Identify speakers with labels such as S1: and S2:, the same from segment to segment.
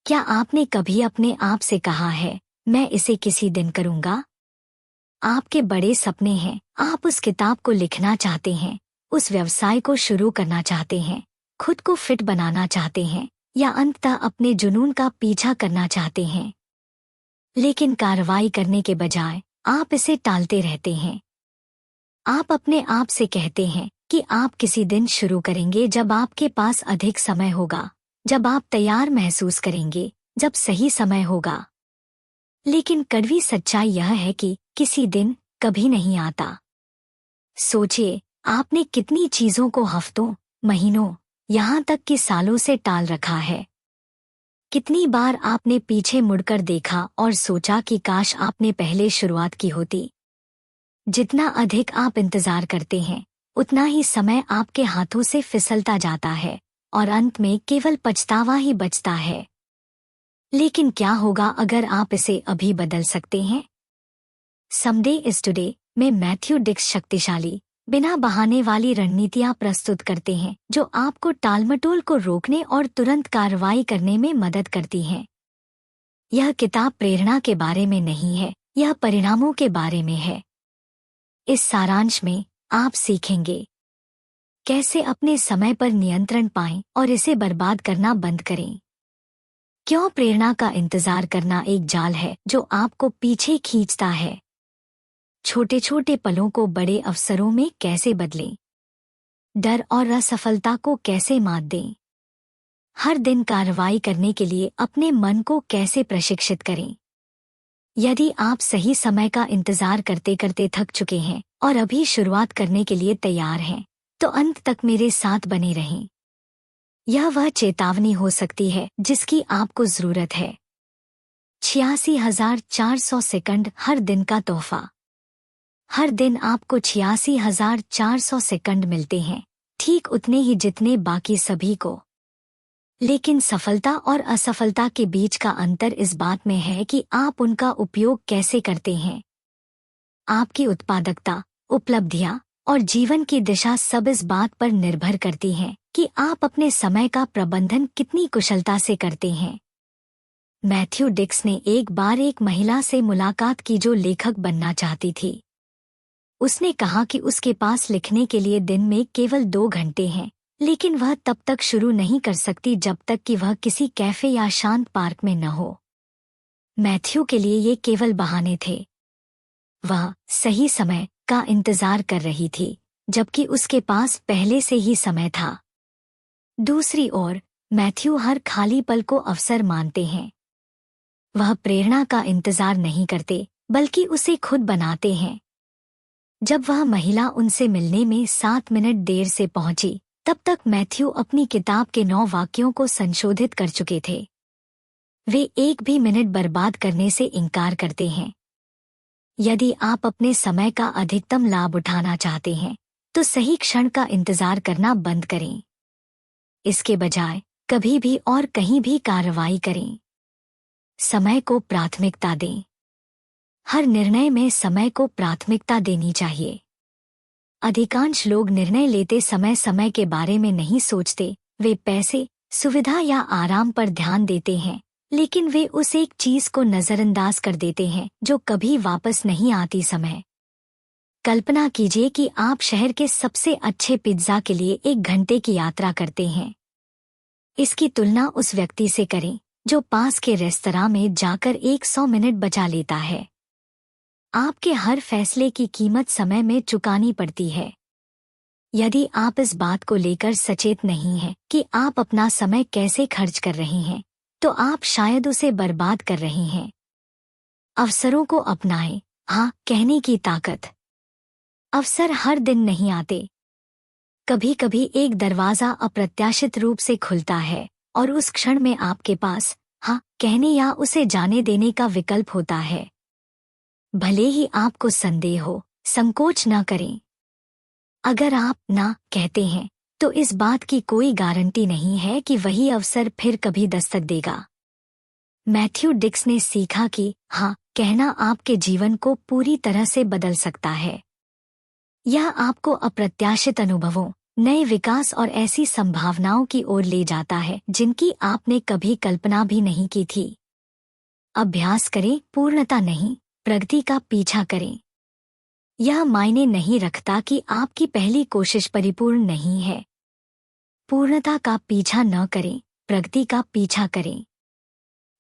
S1: क्या आपने कभी अपने आप से कहा है, मैं इसे किसी दिन करूंगा? आपके बड़े सपने हैं, आप उस किताब को लिखना चाहते हैं, उस व्यवसाय को शुरू करना चाहते हैं, खुद को फिट बनाना चाहते हैं या अंततः अपने जुनून का पीछा करना चाहते हैं। लेकिन कार्रवाई करने के बजाय आप इसे टालते रहते हैं। आप अपने आप से कहते हैं कि आप किसी दिन शुरू करेंगे जब आपके पास अधिक समय होगा, जब आप तैयार महसूस करेंगे, जब सही समय होगा। लेकिन कड़वी सच्चाई यह है कि किसी दिन कभी नहीं आता। सोचिए, आपने कितनी चीजों को हफ्तों, महीनों, यहाँ तक कि सालों से टाल रखा है। कितनी बार आपने पीछे मुड़कर देखा और सोचा कि काश आपने पहले शुरुआत की होती। जितना अधिक आप इंतजार करते हैं, उतना ही समय आपके हाथों से फिसलता जाता है और अंत में केवल पछतावा ही बचता है। लेकिन क्या होगा अगर आप इसे अभी बदल सकते हैं? समडे इज टुडे में मैथ्यू डिक्स शक्तिशाली, बिना बहाने वाली रणनीतियां प्रस्तुत करते हैं जो आपको टालमटोल को रोकने और तुरंत कार्रवाई करने में मदद करती हैं। यह किताब प्रेरणा के बारे में नहीं है, यह परिणामों के बारे में है। इस सारांश में आप सीखेंगे कैसे अपने समय पर नियंत्रण पाएं और इसे बर्बाद करना बंद करें। क्यों प्रेरणा का इंतजार करना एक जाल है जो आपको पीछे खींचता है। छोटे छोटे पलों को बड़े अवसरों में कैसे बदलें। डर और असफलता को कैसे मात दें। हर दिन कार्रवाई करने के लिए अपने मन को कैसे प्रशिक्षित करें। यदि आप सही समय का इंतजार करते करते थक चुके हैं और अभी शुरुआत करने के लिए तैयार हैं, तो अंत तक मेरे साथ बने रहें। यह वह चेतावनी हो सकती है जिसकी आपको जरूरत है। 86,400 सेकंड हर दिन का तोहफा। हर दिन आपको 86,400 सेकंड मिलते हैं, ठीक उतने ही जितने बाकी सभी को। लेकिन सफलता और असफलता के बीच का अंतर इस बात में है कि आप उनका उपयोग कैसे करते हैं। आपकी उत्पादकता, उपलब्धियां और जीवन की दिशा सब इस बात पर निर्भर करती हैं कि आप अपने समय का प्रबंधन कितनी कुशलता से करते हैं। मैथ्यू डिक्स ने एक बार एक महिला से मुलाकात की जो लेखक बनना चाहती थी। उसने कहा कि उसके पास लिखने के लिए दिन में केवल 2 घंटे हैं, लेकिन वह तब तक शुरू नहीं कर सकती जब तक कि वह किसी कैफे या शांत पार्क में न हो। मैथ्यू के लिए ये केवल बहाने थे। वह सही समय का इंतजार कर रही थी, जबकि उसके पास पहले से ही समय था। दूसरी ओर, मैथ्यू हर खाली पल को अवसर मानते हैं। वह प्रेरणा का इंतजार नहीं करते, बल्कि उसे खुद बनाते हैं। जब वह महिला उनसे मिलने में 7 मिनट देर से पहुंची, तब तक मैथ्यू अपनी किताब के 9 वाक्यों को संशोधित कर चुके थे। वे एक भी मिनट बर्बाद करने से इनकार करते हैं। यदि आप अपने समय का अधिकतम लाभ उठाना चाहते हैं, तो सही क्षण का इंतजार करना बंद करें। इसके बजाय कभी भी और कहीं भी कार्रवाई करें। समय को प्राथमिकता दें। हर निर्णय में समय को प्राथमिकता देनी चाहिए। अधिकांश लोग निर्णय लेते समय समय के बारे में नहीं सोचते। वे पैसे, सुविधा या आराम पर ध्यान देते हैं, लेकिन वे उस एक चीज को नजरअंदाज कर देते हैं जो कभी वापस नहीं आती। समय। कल्पना कीजिए कि आप शहर के सबसे अच्छे पिज्जा के लिए 1 घंटे की यात्रा करते हैं। इसकी तुलना उस व्यक्ति से करें जो पास के रेस्तरां में जाकर 100 मिनट बचा लेता है। आपके हर फैसले की कीमत समय में चुकानी पड़ती है। यदि आप इस बात को लेकर सचेत नहीं हैं कि आप अपना समय कैसे खर्च कर रहे हैं, तो आप शायद उसे बर्बाद कर रहे हैं। अवसरों को अपनाएं। हाँ कहने की ताकत। अवसर हर दिन नहीं आते। कभी कभी एक दरवाजा अप्रत्याशित रूप से खुलता है और उस क्षण में आपके पास हाँ कहने या उसे जाने देने का विकल्प होता है। भले ही आपको संदेह हो, संकोच न करें। अगर आप ना कहते हैं, तो इस बात की कोई गारंटी नहीं है कि वही अवसर फिर कभी दस्तक देगा। मैथ्यू डिक्स ने सीखा कि हाँ कहना आपके जीवन को पूरी तरह से बदल सकता है। यह आपको अप्रत्याशित अनुभवों, नए विकास और ऐसी संभावनाओं की ओर ले जाता है जिनकी आपने कभी कल्पना भी नहीं की थी। अभ्यास करें, पूर्णता नहीं, प्रगति का पीछा करें। यह मायने नहीं रखता कि आपकी पहली कोशिश परिपूर्ण नहीं है। पूर्णता का पीछा न करें, प्रगति का पीछा करें।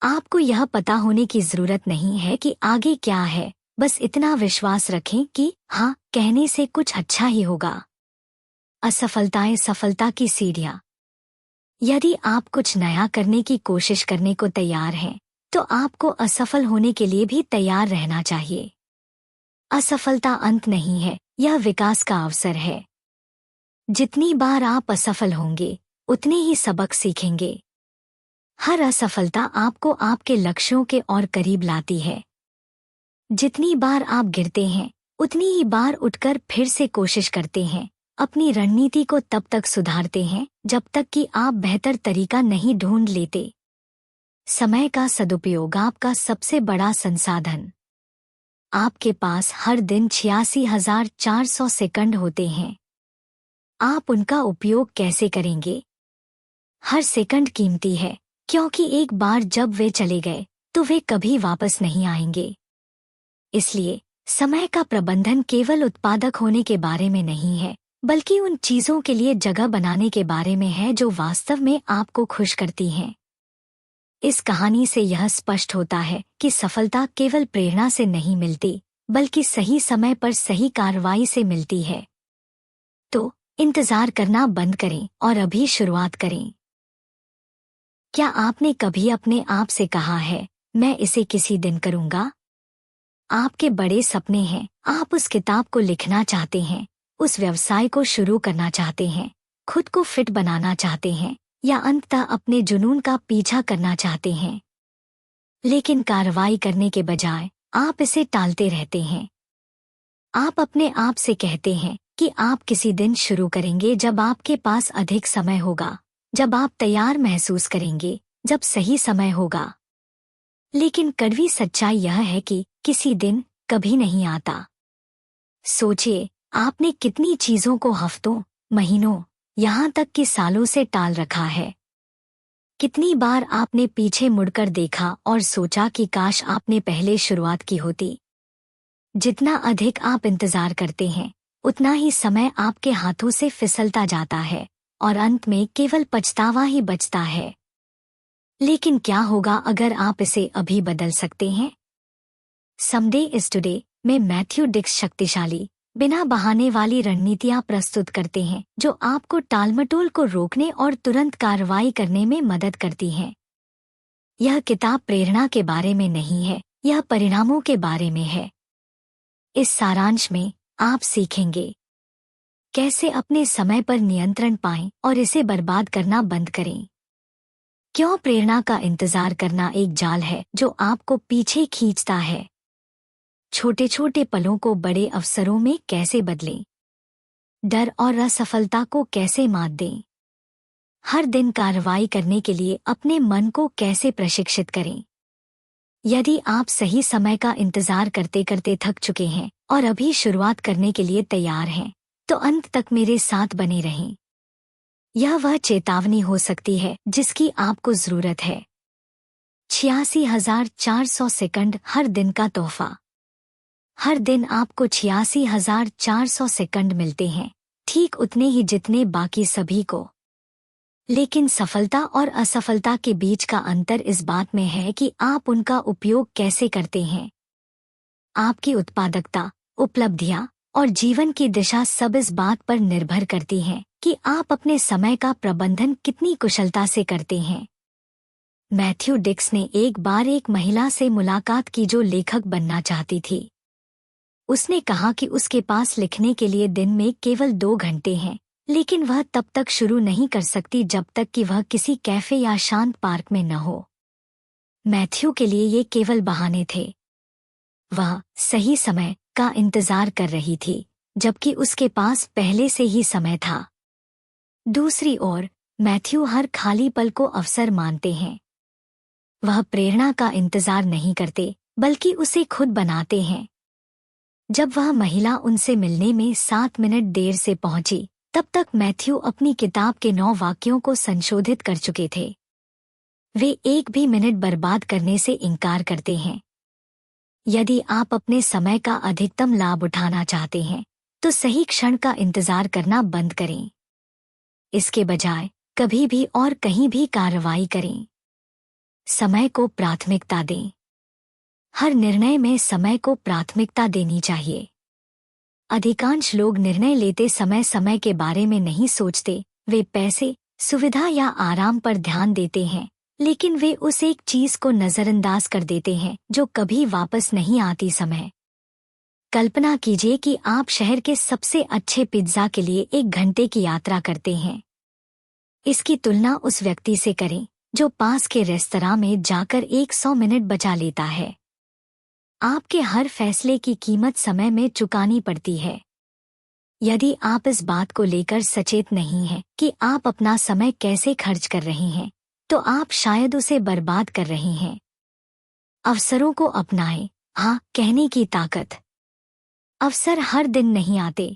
S1: आपको यह पता होने की जरूरत नहीं है कि आगे क्या है, बस इतना विश्वास रखें कि हाँ कहने से कुछ अच्छा ही होगा। असफलताएं सफलता की सीढ़ियां। यदि आप कुछ नया करने की कोशिश करने को तैयार हैं, तो आपको असफल होने के लिए भी तैयार रहना चाहिए। असफलता अंत नहीं है, यह विकास का अवसर है। जितनी बार आप असफल होंगे, उतने ही सबक सीखेंगे। हर असफलता आपको आपके लक्ष्यों के और करीब लाती है। जितनी बार आप गिरते हैं, उतनी ही बार उठकर फिर से कोशिश करते हैं। अपनी रणनीति को तब तक सुधारते हैं जब तक कि आप बेहतर तरीका नहीं ढूंढ लेते। समय का सदुपयोग आपका सबसे बड़ा संसाधन। आपके पास हर दिन 86,400 सेकंड होते हैं। आप उनका उपयोग कैसे करेंगे? हर सेकंड कीमती है, क्योंकि एक बार जब वे चले गए तो वे कभी वापस नहीं आएंगे। इसलिए समय का प्रबंधन केवल उत्पादक होने के बारे में नहीं है, बल्कि उन चीजों के लिए जगह बनाने के बारे में है जो वास्तव में आपको खुश करती हैं। इस कहानी से यह स्पष्ट होता है कि सफलता केवल प्रेरणा से नहीं मिलती, बल्कि सही समय पर सही कार्रवाई से मिलती है। तो इंतजार करना बंद करें और अभी शुरुआत करें। क्या आपने कभी अपने आप से कहा है, मैं इसे किसी दिन करूंगा? आपके बड़े सपने हैं, आप उस किताब को लिखना चाहते हैं, उस व्यवसाय को शुरू करना चाहते हैं, खुद को फिट बनाना चाहते हैं, या अंततः अपने जुनून का पीछा करना चाहते हैं। लेकिन कार्रवाई करने के बजाय आप इसे टालते रहते हैं। आप अपने आप से कहते हैं कि आप किसी दिन शुरू करेंगे जब आपके पास अधिक समय होगा, जब आप तैयार महसूस करेंगे, जब सही समय होगा। लेकिन कड़वी सच्चाई यह है कि किसी दिन कभी नहीं आता। सोचिए, आपने कितनी चीजों को हफ्तों, महीनों, यहाँ तक कि सालों से टाल रखा है। कितनी बार आपने पीछे मुड़कर देखा और सोचा कि काश आपने पहले शुरुआत की होती। जितना अधिक आप इंतजार करते हैं, उतना ही समय आपके हाथों से फिसलता जाता है और अंत में केवल पछतावा ही बचता है। लेकिन क्या होगा अगर आप इसे अभी बदल सकते हैं? समडे इज टुडे में मैथ्यू डिक्स शक्तिशाली, बिना बहाने वाली रणनीतियां प्रस्तुत करते हैं जो आपको टालमटोल को रोकने और तुरंत कार्रवाई करने में मदद करती हैं। यह किताब प्रेरणा के बारे में नहीं है, यह परिणामों के बारे में है। इस सारांश में आप सीखेंगे कैसे अपने समय पर नियंत्रण पाएं और इसे बर्बाद करना बंद करें। क्यों प्रेरणा का इंतजार करना एक जाल है जो आपको पीछे खींचता है। छोटे छोटे पलों को बड़े अवसरों में कैसे बदलें। डर और असफलता को कैसे मात दें। हर दिन कार्रवाई करने के लिए अपने मन को कैसे प्रशिक्षित करें। यदि आप सही समय का इंतजार करते करते थक चुके हैं और अभी शुरुआत करने के लिए तैयार हैं, तो अंत तक मेरे साथ बने रहें। यह वह चेतावनी हो सकती है जिसकी आपको जरूरत है। 86,400 सेकंड हर दिन का तोहफा। हर दिन आपको 86,400 सेकंड मिलते हैं, ठीक उतने ही जितने बाकी सभी को। लेकिन सफलता और असफलता के बीच का अंतर इस बात में है कि आप उनका उपयोग कैसे करते हैं। आपकी उत्पादकता, उपलब्धियां और जीवन की दिशा सब इस बात पर निर्भर करती हैं कि आप अपने समय का प्रबंधन कितनी कुशलता से करते हैं। मैथ्यू डिक्स ने एक बार एक महिला से मुलाकात की जो लेखक बनना चाहती थी। उसने कहा कि उसके पास लिखने के लिए दिन में केवल 2 घंटे हैं, लेकिन वह तब तक शुरू नहीं कर सकती जब तक कि वह किसी कैफे या शांत पार्क में न हो। मैथ्यू के लिए ये केवल बहाने थे। वह सही समय का इंतजार कर रही थी, जबकि उसके पास पहले से ही समय था। दूसरी ओर, मैथ्यू हर खाली पल को अवसर मानते हैं। वह प्रेरणा का इंतजार नहीं करते, बल्कि उसे खुद बनाते हैं। जब वह महिला उनसे मिलने में 7 मिनट देर से पहुंची, तब तक मैथ्यू अपनी किताब के 9 वाक्यों को संशोधित कर चुके थे। वे एक भी मिनट बर्बाद करने से इनकार करते हैं। यदि आप अपने समय का अधिकतम लाभ उठाना चाहते हैं तो सही क्षण का इंतजार करना बंद करें। इसके बजाय कभी भी और कहीं भी कार्रवाई करें। समय को प्राथमिकता दें। हर निर्णय में समय को प्राथमिकता देनी चाहिए। अधिकांश लोग निर्णय लेते समय समय के बारे में नहीं सोचते। वे पैसे, सुविधा या आराम पर ध्यान देते हैं, लेकिन वे उस एक चीज को नजरअंदाज कर देते हैं जो कभी वापस नहीं आती। समय। कल्पना कीजिए कि आप शहर के सबसे अच्छे पिज्जा के लिए 1 घंटे की यात्रा करते हैं। इसकी तुलना उस व्यक्ति से करें जो पास के रेस्तरां में जाकर 100 मिनट बचा लेता है। आपके हर फैसले की कीमत समय में चुकानी पड़ती है। यदि आप इस बात को लेकर सचेत नहीं हैं कि आप अपना समय कैसे खर्च कर रहे हैं, तो आप शायद उसे बर्बाद कर रहे हैं। अवसरों को अपनाएं। हाँ कहने की ताकत। अवसर हर दिन नहीं आते।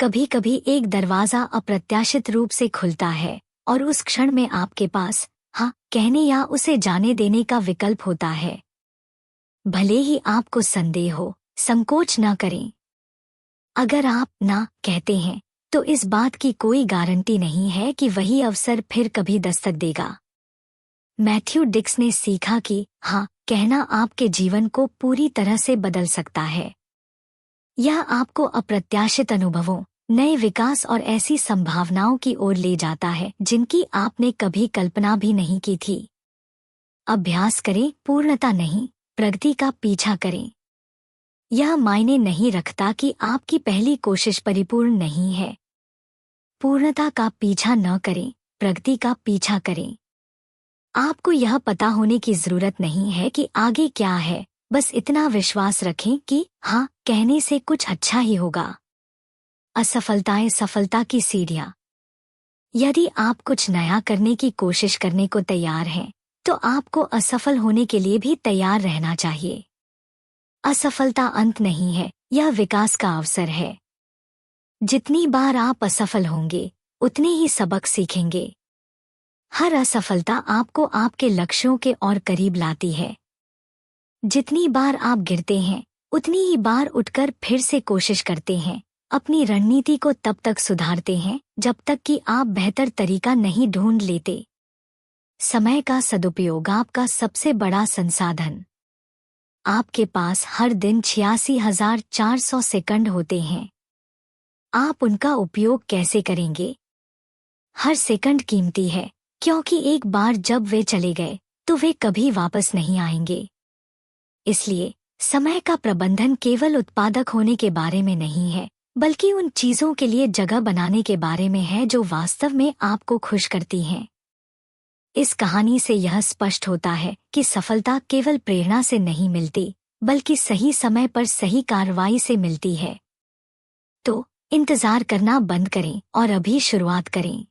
S1: कभी कभी एक दरवाजा अप्रत्याशित रूप से खुलता है और उस क्षण में आपके पास हाँ कहने या उसे जाने देने का विकल्प होता है। भले ही आपको संदेह हो, संकोच न करें। अगर आप ना कहते हैं तो इस बात की कोई गारंटी नहीं है कि वही अवसर फिर कभी दस्तक देगा। मैथ्यू डिक्स ने सीखा कि हाँ कहना आपके जीवन को पूरी तरह से बदल सकता है। यह आपको अप्रत्याशित अनुभवों, नए विकास और ऐसी संभावनाओं की ओर ले जाता है जिनकी आपने कभी कल्पना भी नहीं की थी। अभ्यास करें, पूर्णता नहीं, प्रगति का पीछा करें। यह मायने नहीं रखता कि आपकी पहली कोशिश परिपूर्ण नहीं है। पूर्णता का पीछा न करें, प्रगति का पीछा करें। आपको यह पता होने की जरूरत नहीं है कि आगे क्या है, बस इतना विश्वास रखें कि हाँ कहने से कुछ अच्छा ही होगा। असफलताएं सफलता की सीढ़ियां। यदि आप कुछ नया करने की कोशिश करने को तैयार हैं, तो आपको असफल होने के लिए भी तैयार रहना चाहिए। असफलता अंत नहीं है, यह विकास का अवसर है। जितनी बार आप असफल होंगे, उतने ही सबक सीखेंगे। हर असफलता आपको आपके लक्ष्यों के और करीब लाती है। जितनी बार आप गिरते हैं, उतनी ही बार उठकर फिर से कोशिश करते हैं। अपनी रणनीति को तब तक सुधारते हैं जब तक कि आप बेहतर तरीका नहीं ढूंढ लेते। समय का सदुपयोग आपका सबसे बड़ा संसाधन। आपके पास हर दिन 86,400 सेकंड होते हैं। आप उनका उपयोग कैसे करेंगे? हर सेकंड कीमती है, क्योंकि एक बार जब वे चले गए तो वे कभी वापस नहीं आएंगे। इसलिए समय का प्रबंधन केवल उत्पादक होने के बारे में नहीं है, बल्कि उन चीजों के लिए जगह बनाने के बारे में है जो वास्तव में आपको खुश करती हैं। इस कहानी से यह स्पष्ट होता है कि सफलता केवल प्रेरणा से नहीं मिलती, बल्कि सही समय पर सही कार्रवाई से मिलती है। तो इंतजार करना बंद करें और अभी शुरुआत करें।